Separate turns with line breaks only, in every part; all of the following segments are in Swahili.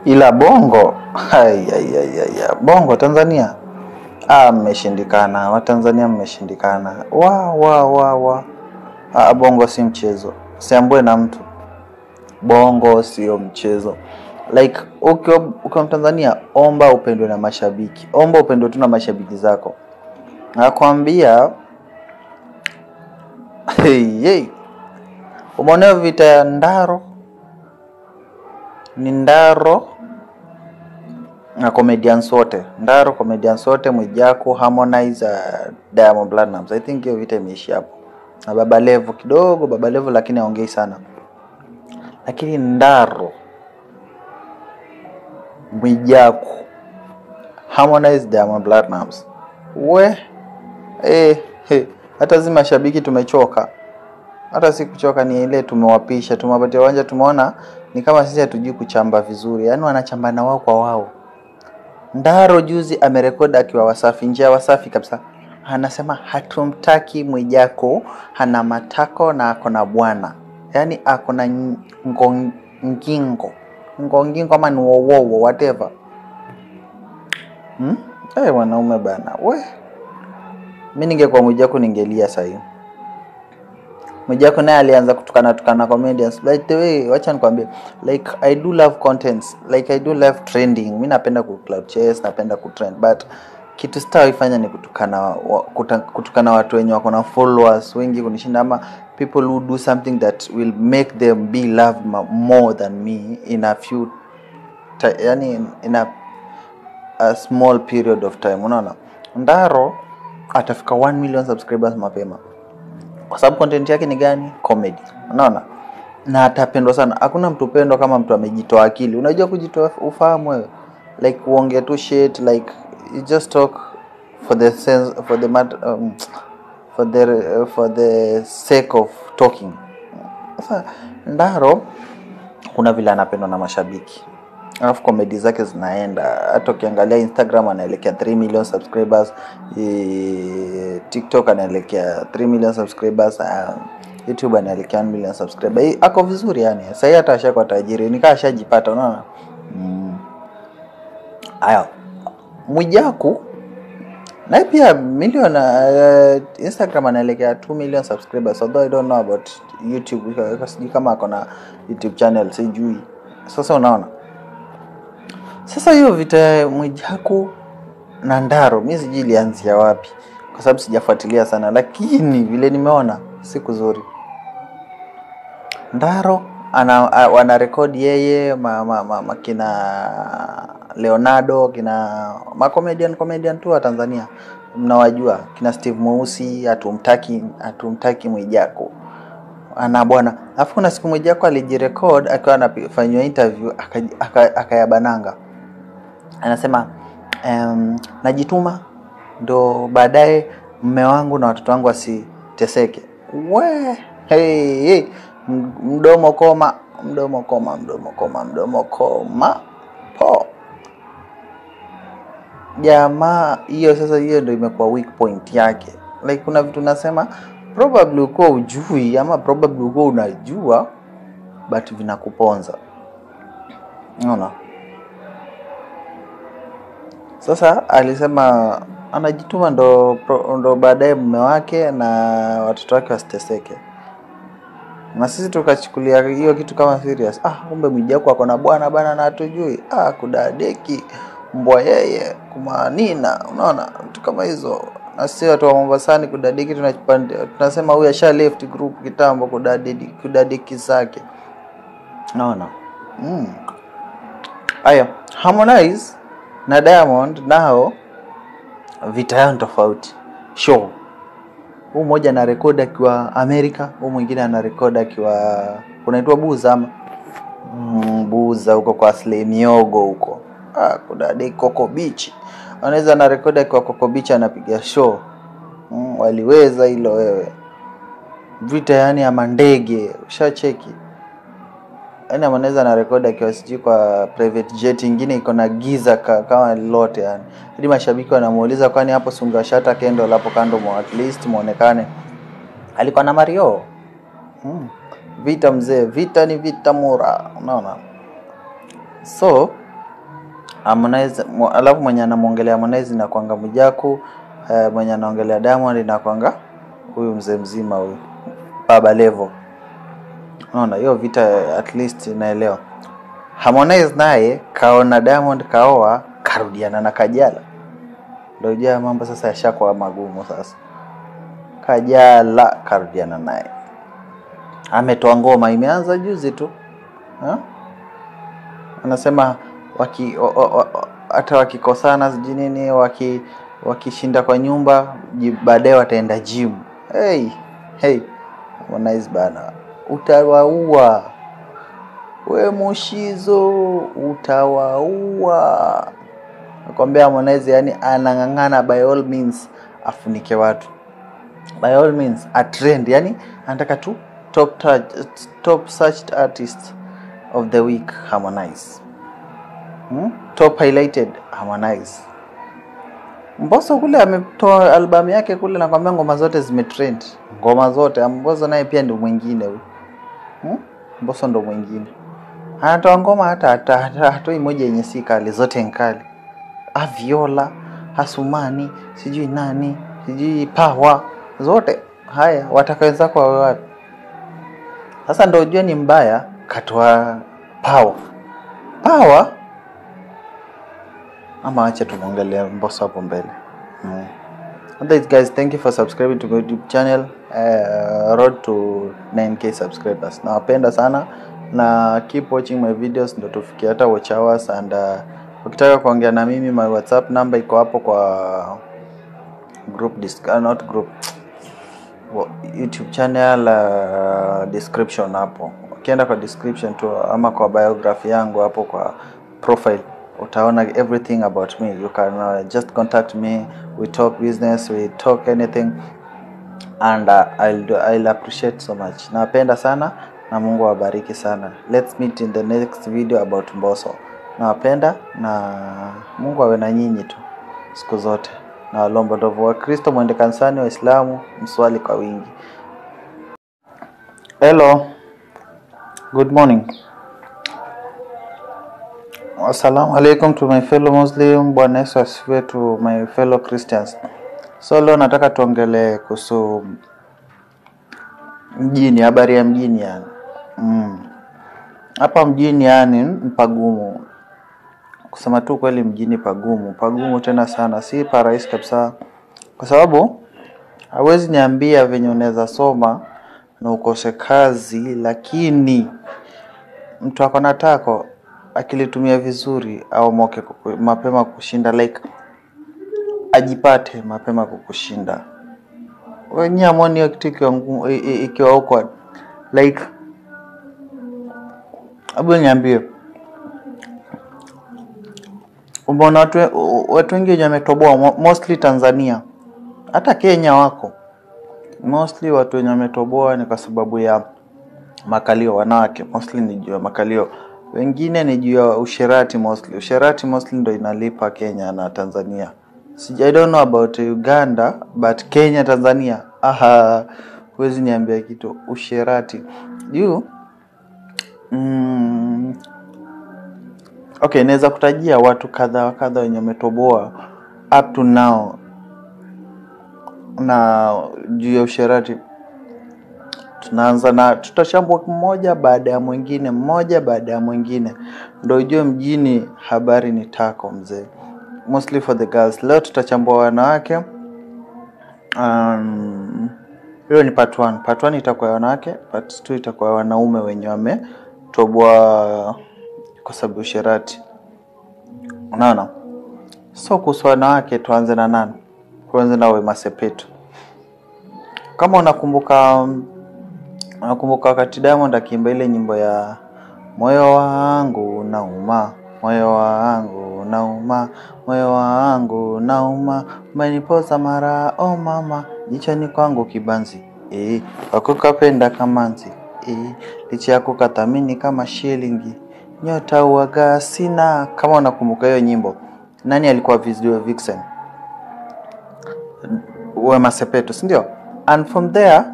Ila Bongo, Bongo Tanzania, mmeshindikana. Wa Tanzania mmeshindikana. Bongo si mchezo. Siambwe na mtu. Bongo sio mchezo. Like ukiwa Tanzania, omba upendwe na mashabiki. Omba upendwe tu na mashabiki zako. Nakwambia, umeona vita ya Ndaro? Ni Ndaro na comedians wote. Ndaro comedians wote, Mwijaku, Harmonize, Diamond Platnumz. I think hiyo vita imeisha hapo. Na Baba Levo kidogo, Baba Levo lakini haongei sana. Lakini Ndaro, Mwijaku, Harmonize, Diamond Platnumz. Hata zi mashabiki tumechoka. Hata si kuchoka, ni ile tumewapisha, tumewapatia uwanja, tumeona ni kama sisi hatujui kuchamba vizuri. Yaani wanachambana wao kwa wao. Ndaro juzi amerekodi akiwa Wasafi, nje ya Wasafi kabisa. Anasema hatumtaki Mwijaku, hana matako na akona bwana. Yaani akona ngingo kama ni wowo whatever. Wanaume bana. Mimi ningekuwa Mwijaku ningelia sasa hiyo. Mwijaku naye alianza kutukana comedians. By the way, wacha nikwambie, like I do love contents, like I do love trending. Mimi napenda ku cloud chase, napenda ku trend, but kitu sitaifanya ni kutukana watu wenye wako na followers wengi kunishinda, ama people who do something that will make them be loved more than me in a few yani in a small period of time. Unaona, Ndaro atafika 1 million subscribers mapema. Kwa sababu content yake ni gani? Comedy. Unaona? Na atapendwa sana. Hakuna mtu pendwa kama mtu amejitoa akili. Unajua kujitoa ufahamu wewe? Like uongea tu shit, like you just talk for the sense, for the sake of talking. Sasa Ndaro kuna vile anapendwa na mashabiki. Alafu comedy zake zinaenda. Hata ukiangalia Instagram anaelekea 3 million subscribers, TikTok anaelekea 3 million subscribers, YouTube anaelekea 1 million subscribers. Ako vizuri yani. Sasa hata ashakuwa tajiri, nikaa ashajipata, unaona? Mwijaku na pia million, Instagram anaelekea 2 million subscribers. Although I don't know about YouTube, because kama akona YouTube channel sijui. Sasa unaona, sasa hiyo vita Mwijaku na Ndaro mimi sijui ilianzia wapi, kwa sababu sijafuatilia sana, lakini vile nimeona siku nzuri. Ndaro wana record yeye kina Leonardo, kina comedian tu wa Tanzania mnawajua, kina Steve Mweusi. Hatumtaki Mwijaku ana bwana. Alafu kuna siku Mwijaku alijirecord akiwa anafanywa interview, akayabananga. Anasema najituma ndo baadaye mume wangu na watoto wangu wasiteseke. Mdomo koma po. Jamaa hiyo sasa, hiyo ndio imekuwa weak point yake. Like kuna vitu nasema probably uko ujui, ama probably uko unajua, but vinakuponza. Unaona? Sasa alisema anajituma ndo baadaye mume wake na watoto wake wasiteseke. Na sisi tukachukulia hiyo kitu kama serious. Kumbe Mwijaku ako na bwana bana na hatujui. Kudadeki mbwa yeye kumanina. Unaona, vitu kama hizo. Na sisi watu wa Mombasani kudadeki tunasema huyu asha left group kitambo kudadeki zake. Unaona? Harmonize na Diamond nao vita yao tofauti. Show. Huyu mmoja ana record akiwa Amerika, huyu mwingine ana record akiwa kunaitwa Buza ama Buza huko kwa Slay Miogo huko. Kudade Coco Beach. Anaweza na record akiwa Coco Beach anapiga show. Waliweza hilo wewe. Vita yani ya mandege, ushacheki. Yaani anaweza na record akiwa siji kwa private jet nyingine iko na giza kama lote yani. Hadi mashabiki wanamuuliza kwani hapo sunga shata kendo hapo kando at least muonekane. Alikuwa na Mario. Vita mzee, vita ni vita mura, unaona? So Harmonize, alafu mwenye anamuongelea Harmonize na kwanga Mwijaku, mwenye anaongelea Diamond na kwanga huyu mzee mzima huyu Baba Levo. Unaona hiyo vita at least naelewa. Harmonize naye kaona Diamond kaoa, karudiana na Kajala. Ndio je mambo sasa yashakuwa magumu sasa. Kajala karudiana naye. Ametoa ngoma imeanza juzi tu. Anasema hata wakikosana siji nini, wakishinda kwa nyumba baadaye wataenda gym. Hey Harmonize bana, utawaua we Mushizo, utawaua. Nakwambia Harmonize yani anangangana by all means afunike watu, by all means a trend, yani anataka tu top searched artist of the week Harmonize. Top highlighted Harmonize. Mbosso kule ametoa album yake kule, nakwambia ngoma zote zimetrend, ngoma zote. Mbosso naye pia ndio mwingine huyu. Mbosso ndio mwingine, anatoa ngoma hata moja yenye si kali, zote nkali. Aviola, Hasumani, sijui nani, sijui Power, zote haya watakawenza kwa wapi? Sasa ndio unajua ni mbaya, katoa Power ama acha tuongelee Mbosso hapo mbele. Otherwise guys, thank you for subscribing to my YouTube channel. Road to 9k subscribers. Nawapenda sana na keep watching my videos ndio tufikie hata watch hours. And ukitaka kuongea na mimi, my WhatsApp number iko hapo kwa YouTube channel description hapo. Ukienda kwa description tu ama kwa biography yangu hapo kwa profile utaona everything about me. You can just contact me, we talk business, we talk anything, and I'll appreciate so much. Napenda sana na Mungu awabariki sana. Let's meet in the next video about Mbosso. Napenda na Mungu awe na nyinyi tu siku zote. Na lomba ndovu wa Kristo, mwende kanisani, Waislamu mswali kwa wingi. Hello, good morning. Assalamu alaikum to my fellow Muslim. Bwana Yesu asifiwe to my fellow Christians. So leo nataka tuongelee kuhusu mjini, habari ya mjini yani. Hapa mjini yani mpagumu. Kusema tu kweli mjini pagumu tena sana, si parahisi kabisa. Kwa sababu hawezi niambia venye unaweza soma na ukose kazi, lakini mtu akona tako akilitumia vizuri au moke mapema kushinda, like ajipate mapema kukushinda. Wenye amoni ya kitu ikiwa awkward, like abu niambie, umeona watu wengi wenye wametoboa, mostly Tanzania, hata Kenya wako, mostly watu wenye wametoboa ni kwa sababu ya makalio. Wanawake mostly ni juu ya makalio, wengine ni juu ya usherati mostly. Usherati mostly ndio inalipa Kenya na Tanzania. I don't know about Uganda, but Kenya, Tanzania, huwezi niambia kitu usherati. Okay, naweza kutajia watu kadha wenye wametoboa up to now na juu ya usherati. Tunaanza na tutachambua mmoja baada ya mwingine. Ndio ujue mjini habari ni tako mzee. Mostly for the girls. Leo tutachambua wanawake. Hiyo ni part 1. Part 1 itakuwa wanawake, part 2 itakuwa wanaume wenye wametoboa kwa sababu usherati. Unaona? So kuhusu wanawake tuanze na nani? Tuanze na Wema Sepetu. Kama unakumbuka wakati Diamond akiimba ile nyimbo ya moyo wangu nauma, umenipoza mara mama, jichani kwangu kibanzi, wakukapenda kamanzi, licha yako kathamini kama shilingi, nyota uwaga sina. Kama unakumbuka hiyo nyimbo, nani alikuwa video vixen? Wema Sepetu, si ndio? And from there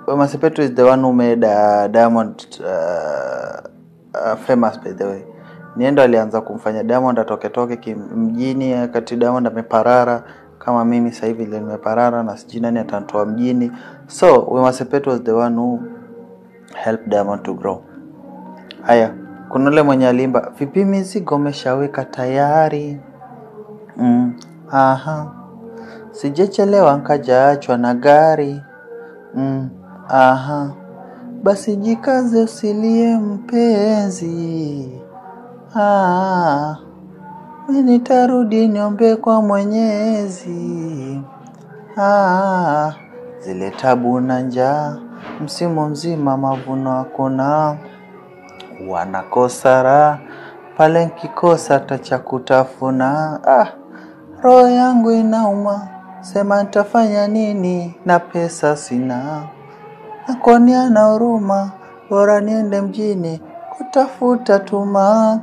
Wema Sepetu is the one who made Diamond famous, by the way. Niendo alianza kumfanya Diamond atoke mjini, wakati Diamond ameparara kama mimi sasa hivi ile nimeparara na sijui nani atanitoa mjini. So Wema Sepetu was the one who helped Diamond to grow. Haya, kuna yule mwenye alimba vipi mizigo umeshaweka tayari? Aha. Sijechelewa nkajaachwa na gari. Aha. Basi jikaze usilie mpenzi. Mimi nitarudi niombe kwa Mwenyezi. Zile tabu na njaa, msimu mzima mavuno hakuna. Wanakosa raha pale nikikosa hata cha kutafuna. Roho yangu inauma, sema nitafanya nini na pesa sina. Nakuonea na huruma, bora niende mjini kutafuta tuma.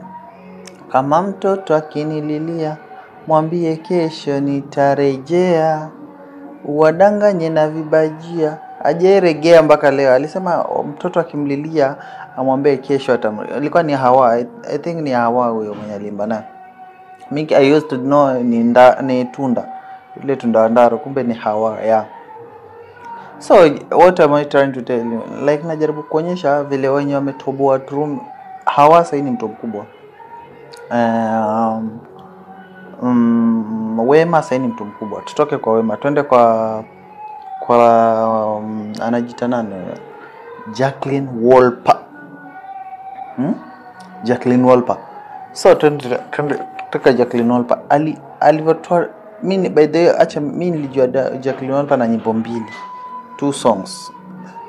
Kama mtoto akinililia, mwambie kesho nitarejea. Uwadanganye na vibajia, hajaregea mpaka leo. Alisema mtoto akimlilia amwambie kesho atamrejea. Ilikuwa ni Hawa, I think ni Hawa huyo mwenye alimba na. I used to know ni Tunda. Ile Tunda Ndaro, kumbe ni Hawa, yeah. So what am I trying to tell you? Like najaribu kuonyesha vile wenye wametoboa drum. Hawa sasa ni mtu mkubwa. Wema sasa ni mtu mkubwa. Tutoke kwa Wema twende kwa anajiita nani? Jacqueline Wolper. Jacqueline Wolper. So twende Jacqueline Wolper. Alivyotoa mimi by the way, acha mimi nilijua Jacqueline Wolper na nyimbo mbili. 2 songs.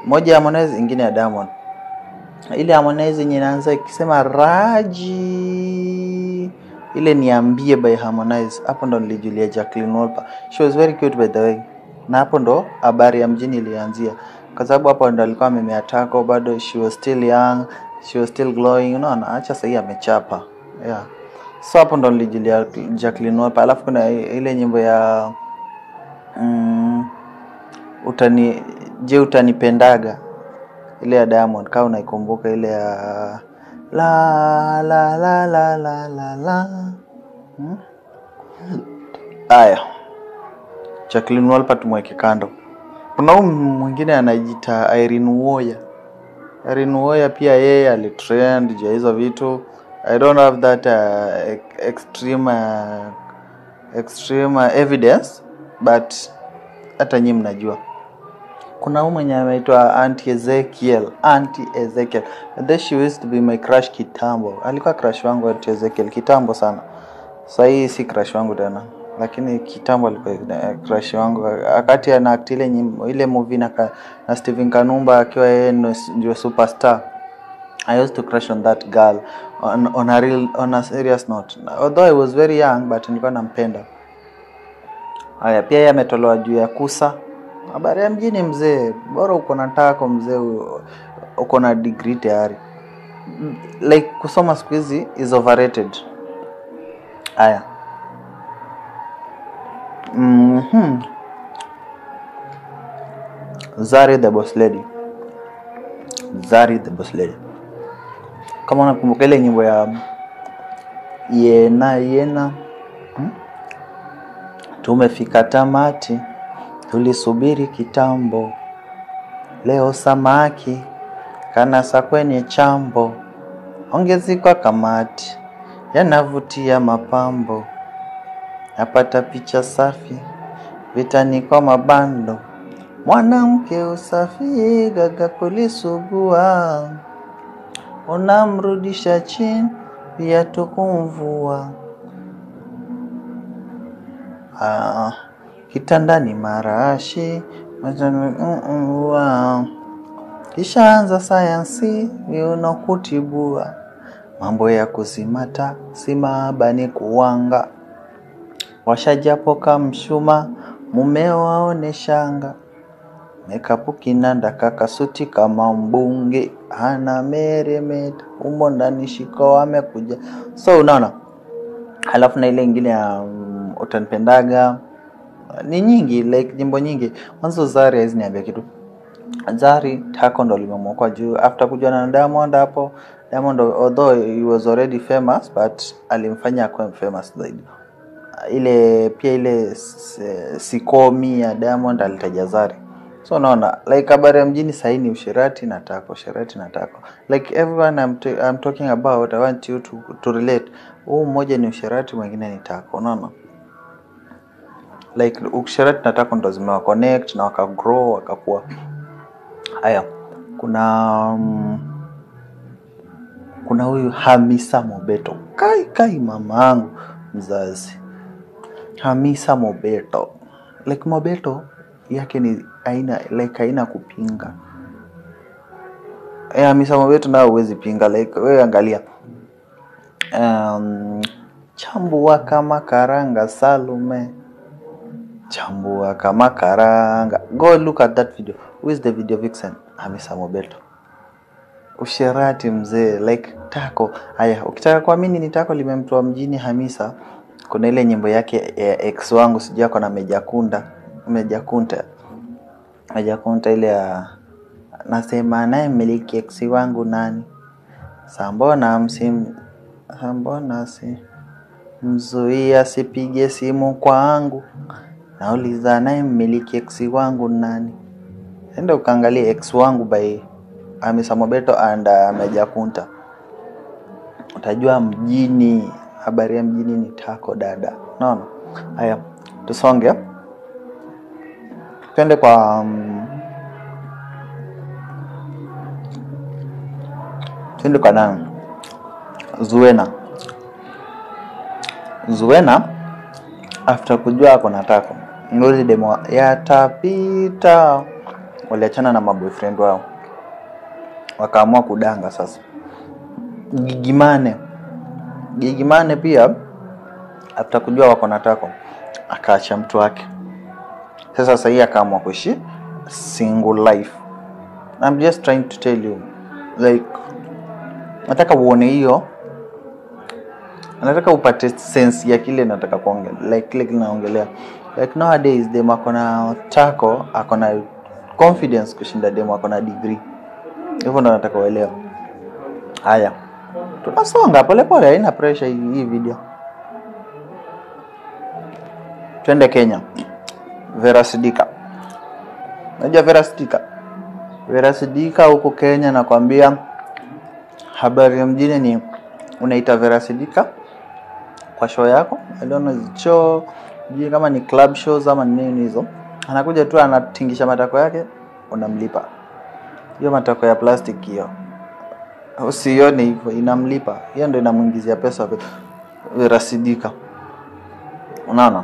Moja ya Harmonize, ingine ya Diamond. Ile Harmonize yenye inaanza ikisema Raji, ile Niambie by Harmonize. Hapo ndo nilijulia Jacqueline Wolper. She was very cute by the way. Na hapo ndo habari ya mjini ilianzia. Kwa sababu hapo ndo alikuwa amemea tako, bado she was still young, she was still glowing, unaona, acha sasa amechapa. Yeah. So hapo ndo nilijulia Jacqueline Wolper. Alafu kuna ile nyimbo ya utanipendaga, ile ya Diamond, kama unaikumbuka ile ya la la la la la la la. Aya, Jacqueline Wolper tumweke kando. Kuna mwingine anajiita Irene Uwoya. Irene Uwoya pia yeye alitrend je hizo vitu. I don't have that extreme evidence, but hata nyinyi mnajua. Kuna mwenye anaitwa Auntie Ezekiel. That she used to be my crush kitambo. Alikuwa crush wangu Auntie Ezekiel kitambo sana. Sasa hii si crush wangu tena, lakini kitambo alikuwa crush wangu. Akati ana act ile movie na Steven Kanumba akiwa yeye ndio superstar. I used to crush on that girl on a serious note. Although I was very young, but nilikuwa nampenda. Haya, pia yeye ametolewa juu ya Kusa. Habari ya mjini mzee, bora uko na tako mzee, uko na degree tayari. Like kusoma siku hizi is overrated. Haya. Zari the Boss Lady. Kama unakumbuka ile nyimbo ya Yena tumefika tamati, tulisubiri kitambo, leo samaki kanasa kwenye chambo, ongezi kwa kamati yanavutia mapambo, napata picha safi vitani kwa mabando, mwanamke usafi gaga kulisugua, unamrudisha chini pia tukumvua. Kitandani marashi kishaanza sayansi unakutibua, mambo ya kuzimata simabani kuwanga, washajapo kamshuma mumeo waone shanga, mekapu kinanda kakasuti kama mbunge hana meremeta umo ndani shiko amekuja. So unaona, halafu na ile nyingine ya utanipendaga ni nyingi, like nyimbo nyingi. Mwanzo Zari hizi niambia kitu. Zari tako ndo limemwokoa juu after kujana na Diamond hapo, Diamond, although he was already famous, but alimfanya akuwe famous zaidi. Ile pia ile sikomi ya Diamond alitaja Zari. So unaona like habari ya mjini sasa ni usherati na tako, usherati na tako. Like everyone I'm talking about, I want you to relate. Mmoja ni usherati, mwingine ni tako, unaona? Like usherati na tako ndo zimewa connect na waka grow wakakuwa. Haya, kuna huyu Hamisa Mobeto. Kai mamangu mzazi. Hamisa Mobeto. Like Mobeto yake ni haina kupinga. Hamisa Mobeto nao huwezi pinga. Like wewe angalia. Chambua kama karanga Salume. Chambua kama karanga. Go look at that video. Who is the video vixen? Hamisa Mobeto. Usherati mzee, like tako. Haya, ukitaka kuamini ni tako limemtoa mjini Hamisa. Kuna ile nyimbo yake ya ex wangu sijui ako na Mejakunta ile ya nasema naye mmiliki ex wangu nani? Sambona si mzuia sipige simu kwangu. Nauliza naye mmiliki ex wangu nani? Enda ukaangalia ex wangu by Hamisa Mobeto and Mejakunta. Utajua mjini, habari ya mjini ni tako dada. Naona. Haya, tusonge. Twende kwa nani? Zuena after kujua ako na tako. Ngozi demo yatapita. Waliachana na maboyfriend wao. Wakaamua kudanga sasa. Gigimane pia after kujua wako na tako akaacha mtu wake. Sasa hii akaamua kuishi single life. I'm just trying to tell you, like nataka uone hiyo. Nataka upate sense ya kile nataka kuongelea. Like kile kinaongelea. Like nowadays demo akona tako, akona confidence kushinda demo akona degree. Hivyo ndo nataka uelewe. Haya. Tunasonga pole haina pressure hii video. Twende Kenya. Vera Sidika. Unajua Vera Sidika huko Kenya nakwambia habari ya mjini ni unaita Vera Sidika kwa show yako. I don't know show kama ni club shows ama nini hizo. Anakuja tu anatingisha matako yake, unamlipa. Hiyo matako ya plastic hiyo. Usione hivyo inamlipa. Hiyo ndio inamuingizia pesa Vera Sidika. Unaona?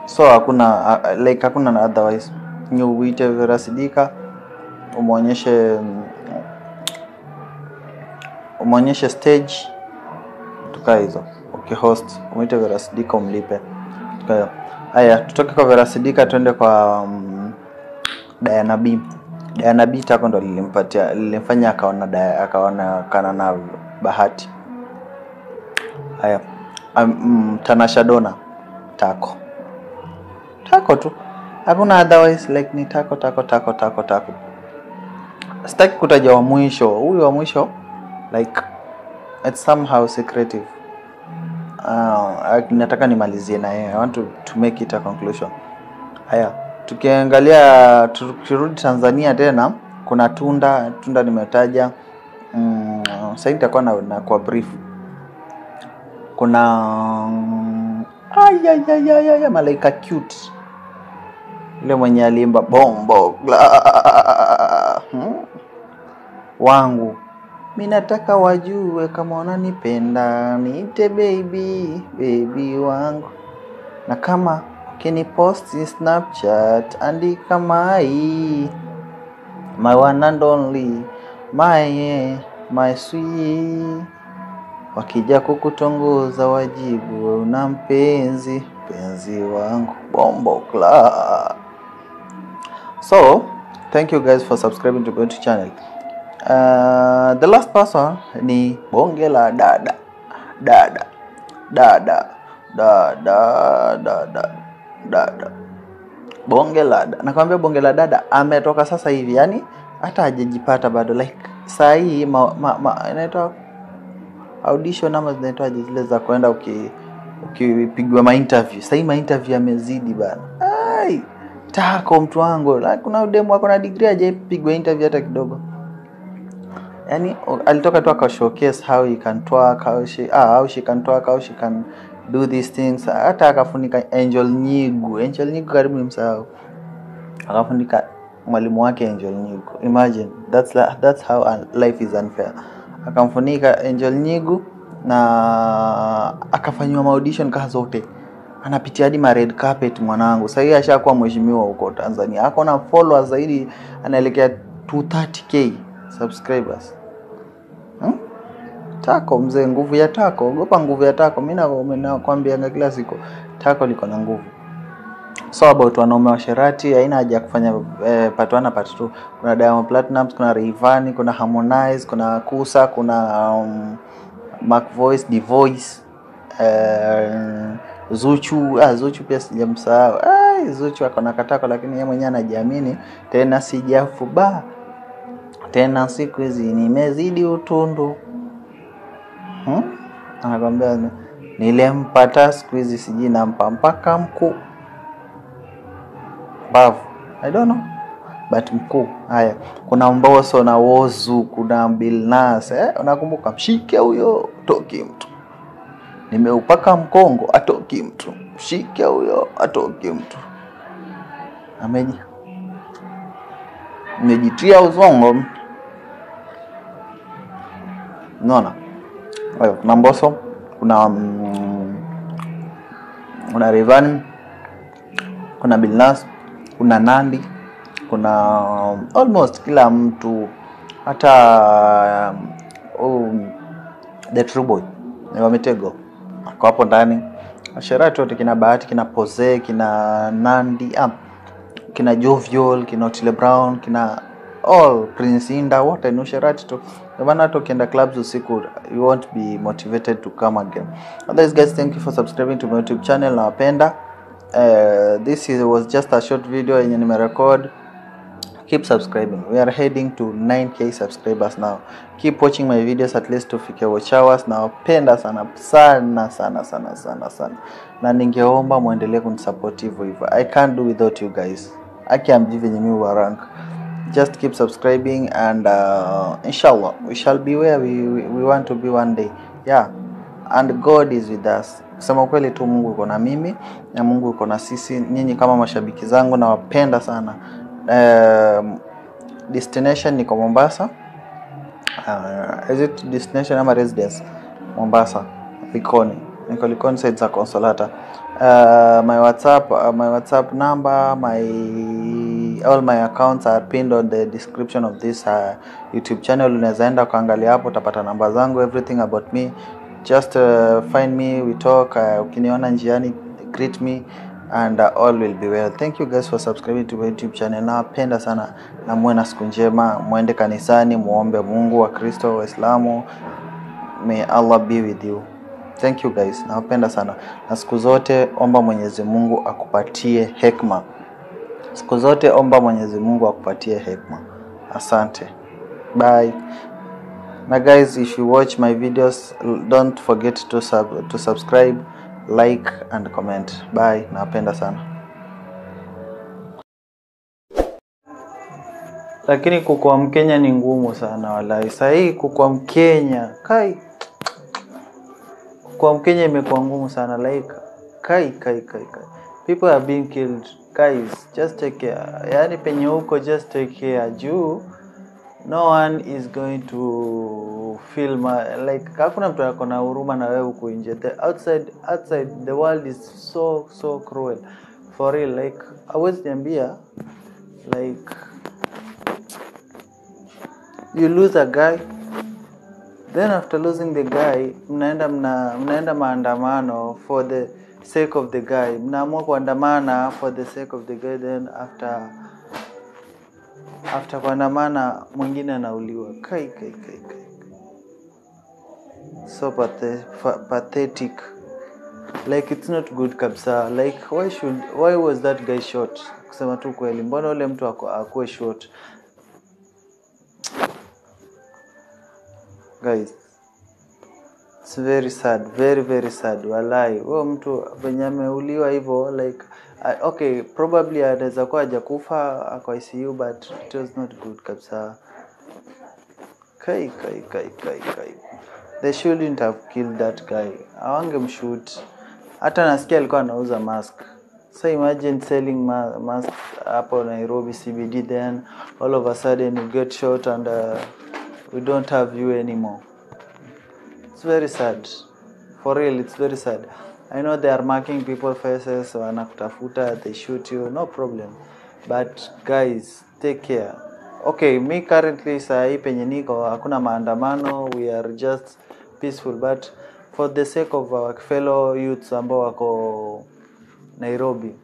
So hakuna otherwise. Ni uite Vera Sidika umuonyeshe stage tuka hizo. Okay, host umuite Vera Sidika umlipe. Tuka. Haya, tutoke kwa Vera Sidika twende kwa Diana B. Diana B tako ndo lilimfanya akaona kana na bahati. Haya, Tanasha Donna tako tu. Hakuna otherwise, like ni tako. Sitaki kutaja wa mwisho. Huyu wa mwisho like it's somehow secretive. Nataka nimalizie na yeye. I want to make it a conclusion. Haya, tukiangalia tukirudi Tanzania tena kuna Tunda nimetaja. Sasa nitakuwa na kwa brief. Kuna Malaika Cute. Ile mwenye alimba bombo wangu. Mimi nataka wajue kama unanipenda, niite baby wangu. Na kama ukinipost Snapchat andika my one and only, my sweet. Wakija kukutongoza wajibu una mpenzi wangu bombo kla. So thank you guys for subscribing to Bontu channel. The last person ni bonge la dada. Bonge la dada. Nakwambia bonge la dada ametoka sasa hivi, yani hata hajajipata bado, like saa hii inaitwa audition ama zinaitwa zile za kwenda ukipigwa ma interview. Sasa hii ma interview yamezidi bana. Ai, Tako mtu wangu, kuna demo wako na degree hajapigwa interview hata kidogo. Yani alitoka tu aka showcase how he can talk, how she can talk, how she can do these things. Hata akafunika Angel Nyigu karibu nimsahau. Akafunika mwalimu wake Angel Nyigu. Imagine, that's how life is unfair. Akamfunika Angel Nyigu na akafanywa audition kaza zote. Anapitia hadi ma red carpet mwanangu. Sasa hivi ashakuwa mheshimiwa huko Tanzania. Ako na followers zaidi, anaelekea 230k subscribers. Tako mzee, nguvu ya Tako. Ogopa nguvu ya Tako. Mimi nakwambia kila siku Tako liko na nguvu. So about wanaume wa Sherati, haina haja kufanya part 1 na part 2. Kuna Diamond Platnumz, kuna Rayvanny, kuna Harmonize, kuna Kusa, kuna Mac Voice, The Voice, Zuchu pia sijamsahau. Zuchu akona Katako, lakini yeye mwenyewe anajiamini. Tena sijafuba. Tena siku hizi nimezidi utundu. Anakwambia nilempata siku hizi siji nampa mpaka mkuu. Bavu. I don't know. But mkuu. Haya. Kuna Mbosso na Wozu, kuna Billnass. Unakumbuka? Mshike huyo, atoki mtu. Nimeupaka mkongo, atoki mtu. Mshike huyo, atoki mtu. Amejitia uzongo. Unaona? Kuna Mbosso, kuna Rayvanny, kuna Billnass, kuna Nandy, kuna almost kila mtu, hata The True Boy wametego kwa hapo ndani. Sherati wote, kina Bahati, kina Pose, kina Nandy, kina Jovial, kina Otile Brown, kina Prince Inda, wote ni Sherati tu. Maana hata ukienda clubs usiku, you won't be motivated to come again. Otherwise guys, thank you for subscribing to my YouTube channel. Nawapenda. This was just a short video yenye nimerecord. Keep subscribing. We are heading to 9k subscribers now. Keep watching my videos at least tufike watch hours. Nawapenda sana sana. Na ningeomba muendelee kunisupport hivyo. I can't do without you guys. I can't give you a rank. Just keep subscribing and inshallah we shall be where we want to be one day. Yeah, and God is with us. Kusema kweli tu, Mungu yuko na mimi na Mungu yuko na sisi. Nyinyi kama mashabiki zangu nawapenda sana. Destination niko Mombasa. Is it destination ama residence? Mombasa, Likoni. Niko Likoni side za Consolata. My WhatsApp number, all my accounts are pinned on the description of this YouTube channel. Unaweza enda kuangalia hapo, utapata namba zangu, everything about me. Just find me, we talk. Ukiniona njiani, greet me, and all will be well. Thank you guys for subscribing to my YouTube channel. Napenda sana na muwe na siku njema. Muende kanisani, muombe Mungu, wa Kristo, wa Islamu. May Allah be with you. Thank you guys. Napenda sana. Na siku zote omba Mwenyezi Mungu akupatie hekima. Siku zote omba Mwenyezi Mungu akupatie hekima. Asante. Bye. Na guys, if you watch my videos, don't forget to subscribe, like and comment. Bye. Napenda sana. Lakini kukua Mkenya ni ngumu sana wallahi. Sasa hii kukua Mkenya, kwa Mkenya imekuwa ngumu sana, like people are being killed. Guys, just take care. Yani penye huko, just take care. Juu no one is going to feel like hakuna mtu yako na huruma na wewe huko nje. The outside the world is so cruel for real. Like always niambia, like you lose a guy, then after losing the guy mnaenda maandamano for the sake of the guy. Mnaamua kuandamana for the sake of the guy, then after kuandamana mwingine anauliwa. So pathetic. Like it's not good kabisa. Like why was that guy shot? Kusema tu kweli, mbona ule mtu akuwe shot? guys. It's very sad, very very sad. Walai, huyo mtu venye ameuliwa hivyo like okay, probably anaweza kuwa hajakufa ako ICU, but it was not good kabisa. Kai. They shouldn't have killed that guy. Hawangemshoot. Hata nasikia alikuwa anauza mask. So imagine selling mask hapo Nairobi CBD, then all of a sudden you get shot and we don't have you anymore. It's very sad. For real, it's very sad. I know they are marking people faces, wanakutafuta, they shoot you, no problem. But guys, take care. Okay, me currently sahi penye niko hakuna maandamano, we are just peaceful, but for the sake of our fellow youths ambao wako Nairobi,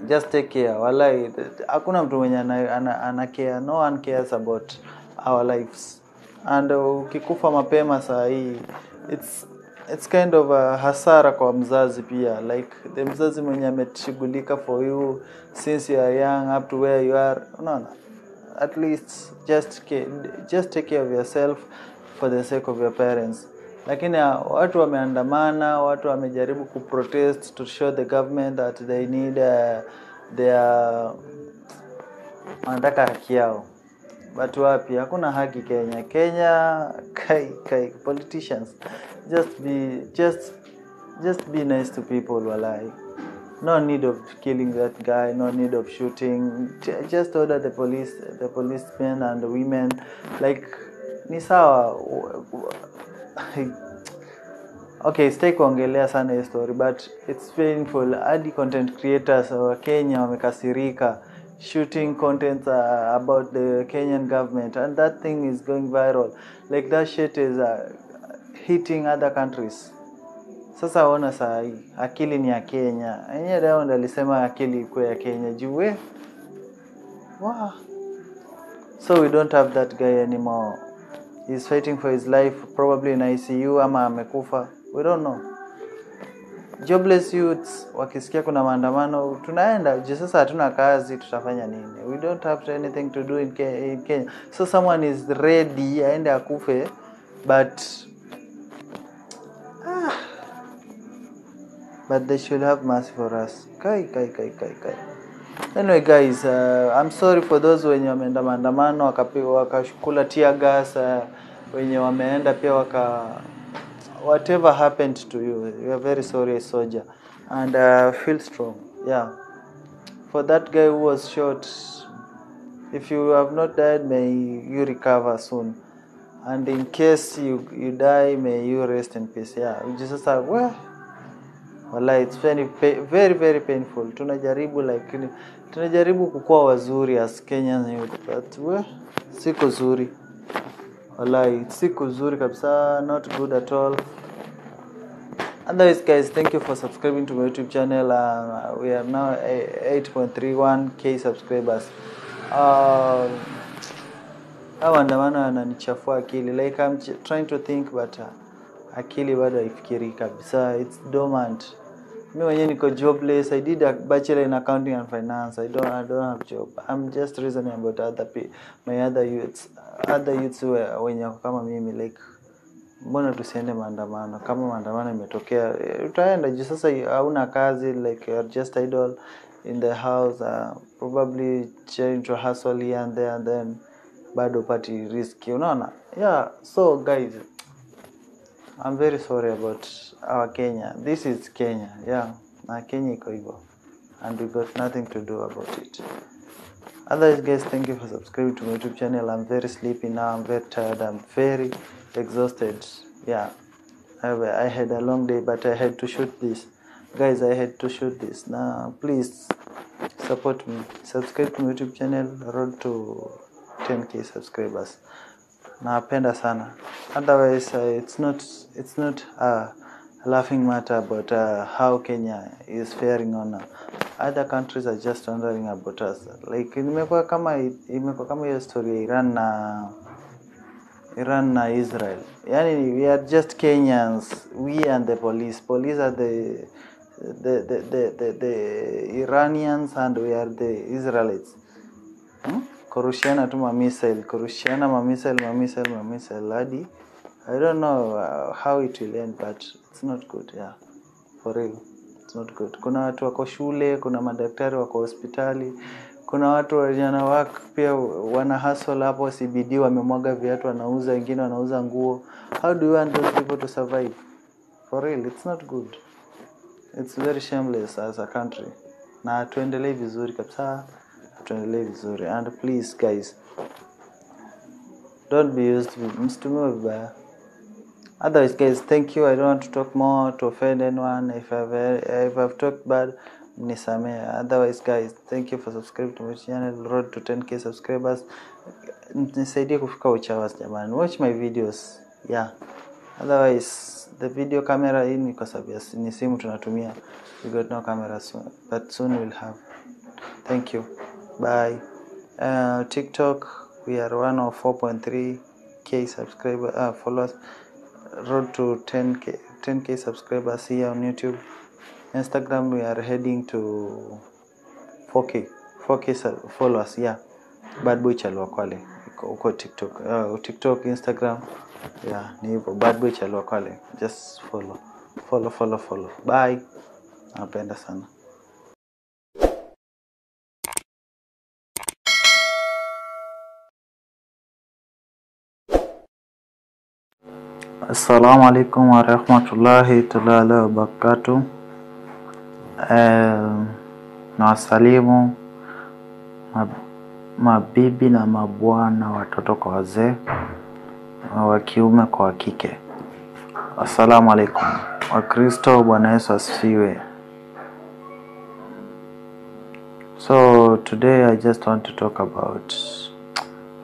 just take care. Walai, hakuna mtu mwenye ana care, no one cares about our lives. And ukikufa mapema sahi, it's kind of a hasara kwa mzazi pia, like the mzazi mwenye ametushughulika for you since you are young up to where you are. No. At least just take care of yourself for the sake of your parents. Lakini watu wameandamana, watu wamejaribu kuprotest to show the government that they need their wanataka haki yao. But wapi, hakuna haki Kenya. Kai politicians, just be nice to people, walai. No need of killing that guy, no need of shooting. Just order the policemen and the women, like ni sawa. Okay, stay kuongelea sana hii story, but it's painful. Hadi content creators wa Kenya wamekasirika shooting content about the Kenyan government, and that thing is going viral. Like that shit is hitting other countries. Sasa ona saa hii akili ni ya Kenya. Yeye leo ndo alisema akili iko ya Kenya juwe. Wow. So we don't have that guy anymore. He's fighting for his life, probably in ICU ama amekufa. We don't know. Jobless youths wakisikia kuna maandamano tunaenda. Sasa hatuna kazi, tutafanya nini? We don't have anything to do in Kenya. So someone is ready aende akufe, but they should have mercy for us. Kai. Anyway guys, I'm sorry for those wenye wameenda maandamano wakashukula tear gas, wenye wameenda pia whatever happened to you, we are very sorry, soldier, and feel strong. Yeah, for that guy who was shot, if you have not died, may you recover soon, and in case you die, may you rest in peace. Yeah, Jesus said, well, wallahi, it's very very painful. Tunajaribu kukua wazuri as Kenyans youth, but well, siko zuri. Wallahi, siko zuri kabisa, not good at all. Otherwise guys, thank you for subscribing to my YouTube channel. We are now 8.31k subscribers. Maandamano yananichafua akili, like I'm trying to think, but akili bado haifikiri kabisa. It's dormant. Me mwenyewe niko jobless. I did a bachelor in accounting and finance. I don't have job. I'm just reasoning about other youths wenye kama mimi, like mbona tusiende maandamano? Kama maandamano imetokea utaenda juu sasa hauna kazi, like you're just idle in the house, probably trying to hustle here and there, and then bado party risky, unaona? Yeah, so guys, I'm very sorry about our Kenya. This is Kenya. Yeah, na Kenya iko hivyo, and we got nothing to do about it. Otherwise guys, thank you for subscribing to my YouTube channel. I'm very sleepy now, I'm very tired, I'm very exhausted. Yeah, I had a long day, but I had to shoot this. Guys, I had to shoot this. Now please support me, subscribe to my YouTube channel, road to 10k subscribers. Napenda sana. Otherwise it's not a laughing matter about how Kenya is faring on. Other countries are just wondering about us. Like imekuwa kama hiyo story ya Iran na Israel. Yani we are just Kenyans, we and the police are the Iranians, and we are the Israelites. Kurushiana tu missile hadi I don't know how it will end, but it's not good. Yeah, for real, it's not good. Kuna watu wako shule, kuna madaktari wako hospitali, kuna watu wajana work pia wana hustle hapo CBD, wamemwaga viatu wanauza, wengine wanauza nguo. How do you want those people to survive? For real, it's not good. It's very shameless as a country. Na tuendelee vizuri kabisa, tuendelee vizuri. And please guys, don't be used to mstumiwe vibaya. Otherwise guys, thank you. I don't want to talk more to offend anyone. If I've talked bad, nisamee. Otherwise guys, thank you for subscribing to my channel. Road to 10k subscribers. Nisaidie kufika uchawas jamani. Watch my videos. Yeah. Otherwise the video camera hii ni kwa sababu ni simu tunatumia. We got no camera soon, but soon we'll have. Thank you. Bye. TikTok, we are 104.3k subscribers, followers. Road to 10k subscribers here on YouTube. Instagram, we are heading to 4k followers. Yeah, Bad Boy Chalwa Kwale uko TikTok, TikTok, Instagram. Yeah, ni hivyo Bad Boy Chalwa Kwale. Just follow. Bye. Napenda sana. Assalamu alaikum wa rahmatullahi ta'ala wa barakatuh. Na wasalimu mabibi na mabwana, watoto kwa wazee, wa kiume kwa wa kike. Assalamu alaikum. Wakristo, Bwana Yesu asifiwe. So today I just want to talk about,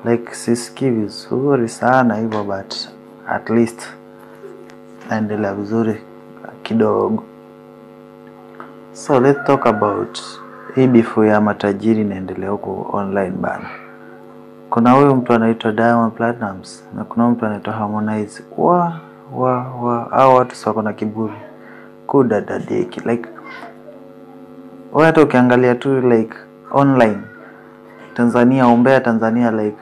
like, sisikii vizuri sana hivyo, but at least naendelea vizuri kidogo. So let's talk about hii bifu ya matajiri inaendelea huko online bana. Kuna huyu mtu anaitwa Diamond Platnumz na kuna mtu anaitwa Harmonize. Hao watu sio na kiburi. Kudadadeki, like watu ukiangalia tu like online Tanzania, ombea Tanzania, like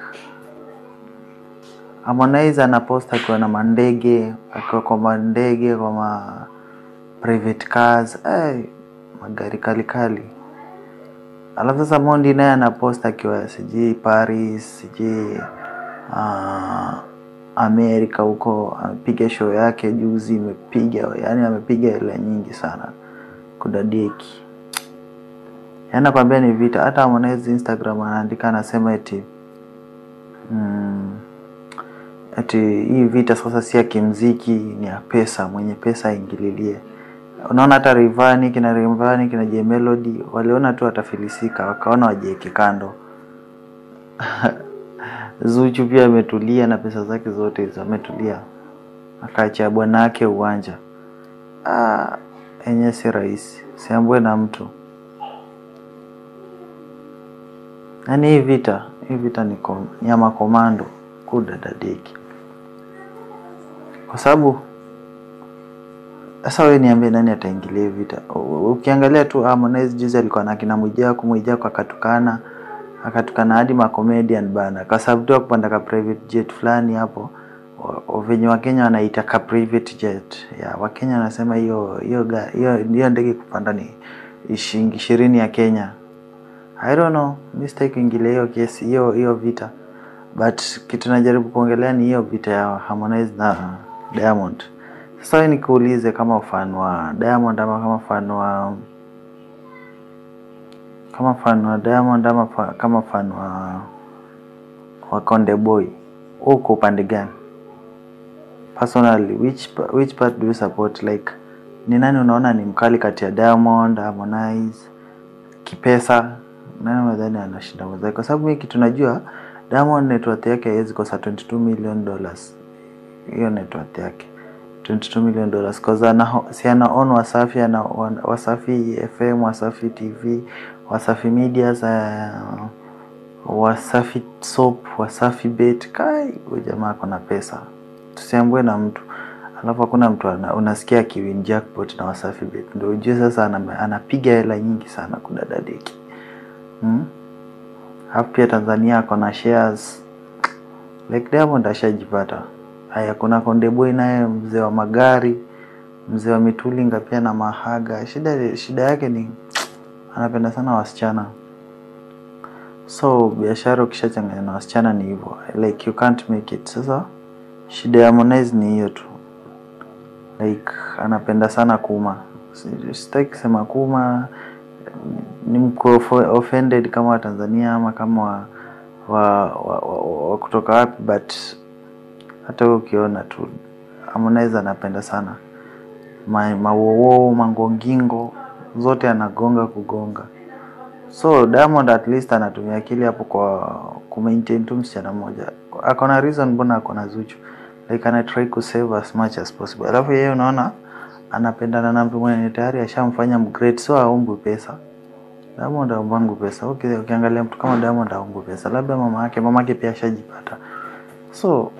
Harmonize anaposta akiwa na mandege, akiwa kwa mandege, kwa private cars, magari kali. Alafu sasa Mondi naye anaposta akiwa siji Paris, siji Amerika huko, amepiga show yake juzi, amepiga hela nyingi sana kudadeki. Nakwambia ni vita. Hata Harmonize Instagram anaandika, anasema eti hii vita sasa si ya kimuziki, ni ya pesa, mwenye pesa ingililie. Unaona hata Rayvanny kina J Melody waliona tu atafilisika, wakaona wajieke kando. Zuchu pia ametulia na pesa zake zote hizo ametulia, akaacha bwana yake uwanja. Enye si rahisi, siambwe na mtu. Yaani hii vita ni nyama komando kudadadeki. Kwa sababu sasa wewe niambie nani ataingilia vita? Ukiangalia tu Harmonize juzi alikuwa na kina Mwijaku akatukana hadi ma comedian bana. Kwa sababu tu kupanda ka private jet fulani hapo, venye Wakenya wanaita ka private jet. Ya Wakenya wanasema hiyo ndege kupanda ni shilingi 20 ya Kenya. I don't know, mistake ingilia hiyo kesi, hiyo vita. But kitu najaribu kuongelea ni hiyo vita ya Harmonize na Diamond. Sasa nikuulize, kama fan wa Diamond ama kama fan wa Diamond ama kama fan wa Konde Boy, uko upande gani? Personally, which part do you support? Like, ni nani unaona ni mkali kati ya Diamond, Harmonize, kipesa? Nani unadhani anashinda mzee? Kwa sababu mimi kitu najua, Diamond net worth yake haiwezi kosa $22 million. Hiyo net worth yake $22 million, cause ana own Wasafi, ana Wasafi FM, Wasafi TV, Wasafi Media, Wasafi Soap, Wasafi Bet. Kai jamaa kuna pesa, tusiambwe na mtu. Alafu hakuna mtu unasikia kiwin jackpot na Wasafi Bet, ndio ujue sasa anapiga hela nyingi sana kudadadeki. Hapo pia Tanzania kuna shares, like Diamond ashajipata, Haya, kuna Konde Boy naye, mzee wa magari, mzee wa mitulinga pia na mahaga. Shida yake ni anapenda sana wasichana. So biashara ukishachanganya na wasichana ni hivyo, like you can't make it. Sasa shida ya Harmonize ni hiyo tu, like anapenda sana kuma. Sitaki kusema kuma ni mko offended kama wa Tanzania ama kama wa kutoka wapi, but hata ukiona tu Harmonize anapenda sana mawowo, mangongingo zote anagonga kugonga. So Diamond at least anatumia akili hapo kwa maintain tu msichana mmoja. Akona reason mbona akona Zuchu, like ana try to save as much as possible. Alafu yeye unaona anapendana na mtu mwenye tayari ashamfanya mgreat, so aombe pesa. Diamond aombangu pesa. Okay, ukiangalia mtu kama Diamond aombe pesa, labda mama yake pia ashajipata. So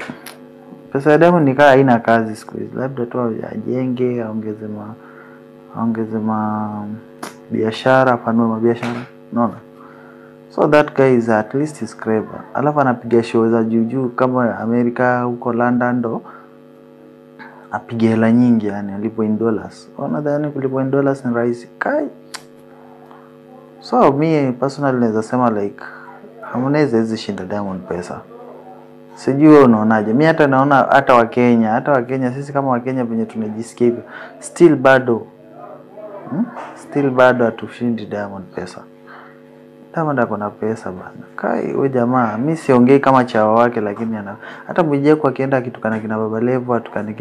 pesa ya Diamond ni kaa haina kazi siku hizi, labda tu ajenge, aongeze biashara, panue mabiashara, unaona. So that guy is at least his clever. Alafu anapiga show za juu kama America, huko London ndo apige hela nyingi, yani alipo in dollars. Unadhani kulipo in dollars ni rahisi? Kai. So me personally naweza sema like Harmonize hizi shinda Diamond pesa. Sijui wewe unaonaje? Mimi hata naona hata Wakenya sisi kama Wakenya venye tunajisikia hivyo, still bado atushindi Diamond pesa. Diamond akona pesa bana. Kai wewe jamaa, mimi siongei kama chawa wake, lakini hata mjie kwa kienda akitukana kina Baba Levo, atukane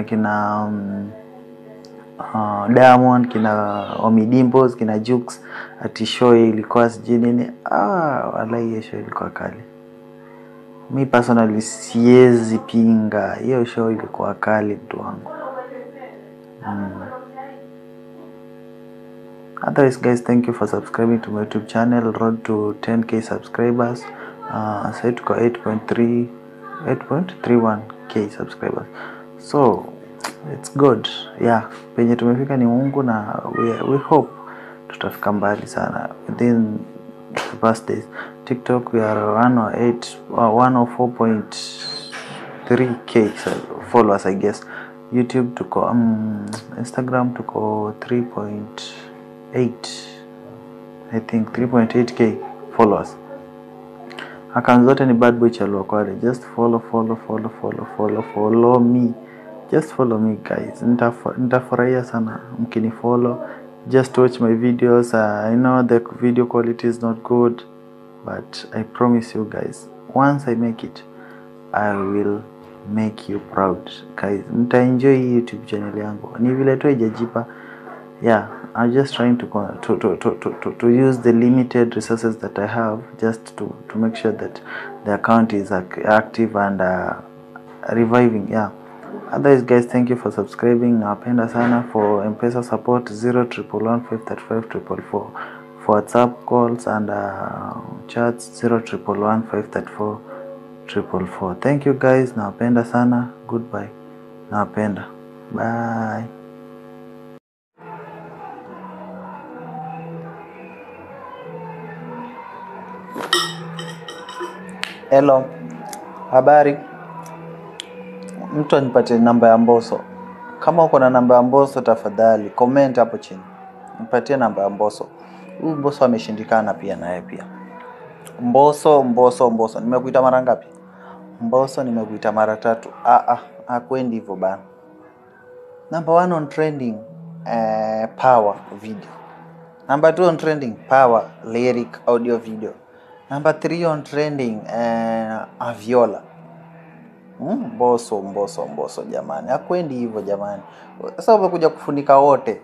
kina Diamond, kina Omidimpos, kina Jux, ati show ilikuwa sijui nini. Wallahi hiyo show ilikuwa kali. Mimi personally siwezi pinga, hiyo show ilikuwa kali mtu wangu. Otherwise guys, thank you for subscribing to my YouTube channel. Road to 10k subscribers. Sasa tuko 8.31k subscribers. So it's good. Yeah, penye tumefika ni Mungu, na we hope tutafika mbali sana within the past days. TikTok we are 104.3k followers I guess. YouTube tuko Instagram tuko 3.8, I think 3.8k followers. Account zote ni Bad Boy Chalua Kwale. Just follow me. Just follow me guys. Nitafurahia sana mkinifollow. Just watch my videos. I know the video quality is not good, but I promise you guys, once I make it, I will make you proud guys. Mtaenjoy YouTube channel yangu. Ni vile tu haijajipa. Yeah, I'm just trying to use the limited resources that I have just to make sure that the account is active and reviving. Yeah. Otherwise guys, thank you for subscribing. Napenda sana. For M-Pesa support 0115355444. For WhatsApp calls and chats 0111534444. Thank you guys. Napenda sana. Goodbye. Napenda. Bye. Hello. Habari. Mtu anipatie namba ya Mbosso. Kama uko na namba ya Mbosso tafadhali comment hapo chini. Nipatie namba ya Mbosso. Huyu Mbosso ameshindikana pia naye pia. Mbosso. Nimekuita mara ngapi? Mbosso nimekuita mara 3. Hakwendi hivyo bana. Number 1 on trending power video. Number 2 on trending power lyric audio video. Number 3 on trending Aviola. Mbosso jamani. Hakwendi hivyo jamani. Sasa umekuja kufunika wote.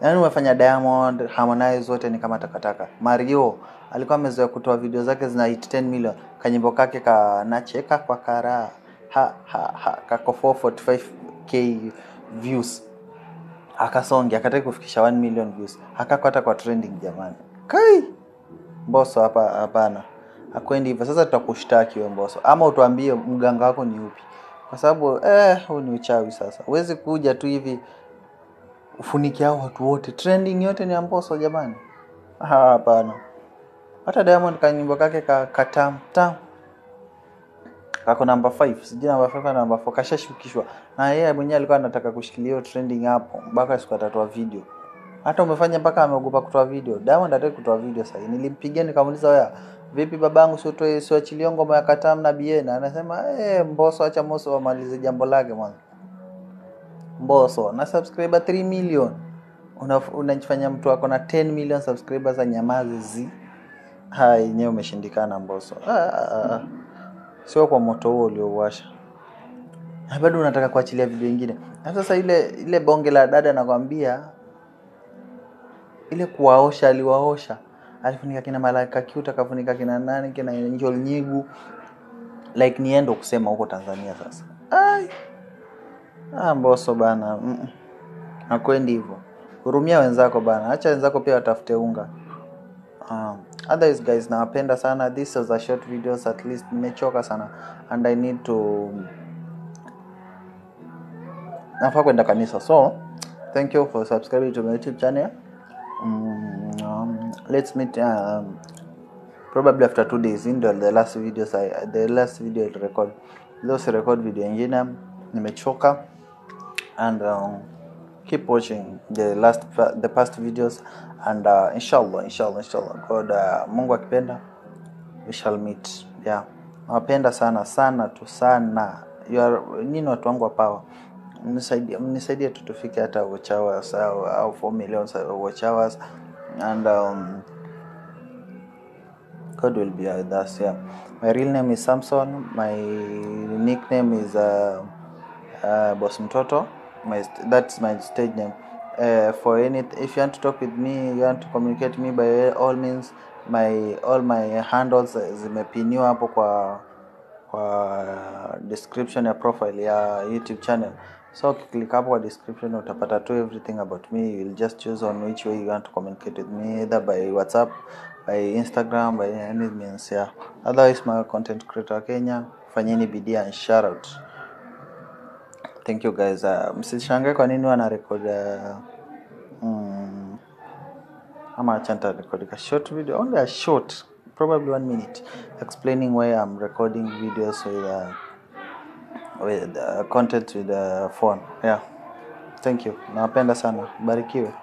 Yaani umefanya Diamond, Harmonize wote ni kama takataka. Mario alikuwa amezoea kutoa video zake zina hit 10 million. Kanyimbo kake kanacheka kwa kara. Kako 445k views. Akasonge akataka kufikisha 1 million views. Hata kwa trending jamani. Kai. Mbosso hapana. Hakwendi hivyo. Sasa tutakushtaki wewe Mbosso. Ama utuambie mganga wako ni upi. Kwa sababu huu ni uchawi sasa. Huwezi kuja tu hivi ufunike hao watu wote. Trending yote ni Mbosso jamani. Hapana. Hata Diamond kanyimbo kake katam tam kako number 5, sijui number 5 na number 4 kashashukishwa. Na yeye mwenyewe alikuwa anataka kushikilia trending hapo mpaka siku atatoa video. Hata umefanya mpaka ameogopa kutoa video. Diamond hataki kutoa video sasa. Nilimpigia nikamuuliza, wewe vipi babangu, siachilie ngoma ya Katam na Bien? Anasema Mbosso, acha Mbosso amalize jambo lake mwanzo. Mbosso na subscriber 3 million. Unajifanya mtu wako na 10 million subscribers za nyamazi. Hai, yenyewe umeshindikana Mbosso. Sio kwa moto huo uliowasha. Na bado unataka kuachilia video nyingine. Sasa ile bonge la dada nakwambia, ile kuwaosha aliwaosha. Alifunika kina Malaika Cute, akafunika kina nani, kina Angel Nyigu. Like niendo kusema huko Tanzania sasa. Mbosso bana. Hakwendi hivyo. Hurumia wenzako bana. Acha wenzako pia watafute unga. Otherwise guys, nawapenda sana. This was a short videos, at least nimechoka sana and I need to nafaa kwenda kanisa. So thank you for subscribing to my YouTube channel. Let's meet probably after 2 days in the last video I record. Those record video nyingine nimechoka, and keep watching the past videos, and inshallah God, Mungu akipenda we shall meet. Yeah, nawapenda sana tu sana. You are nini watu wangu wa power. Mnisaidie tutufike hata watch hours au 4 million watch hours, and God will be with us. Yeah, my real name is Samson. My nickname is Boss Mtoto. That's my stage name. If you want to talk with me, you want to communicate with me, by all means, all my handles zimepiniwa hapo kwa description ya profile ya YouTube channel. So click hapo kwa description, utapata to everything about me. You will just choose on which way you want to communicate with me, either by WhatsApp, by Instagram, by any means. Yeah, otherwise my content creator Kenya, fanyeni bidii and shout out. Thank you guys. Msishangae kwa nini wana record ama chanta record a short video, only a short, probably 1 minute, explaining why I'm recording videos with content with the phone. Yeah, thank you. Nawapenda sana. Barikiwe.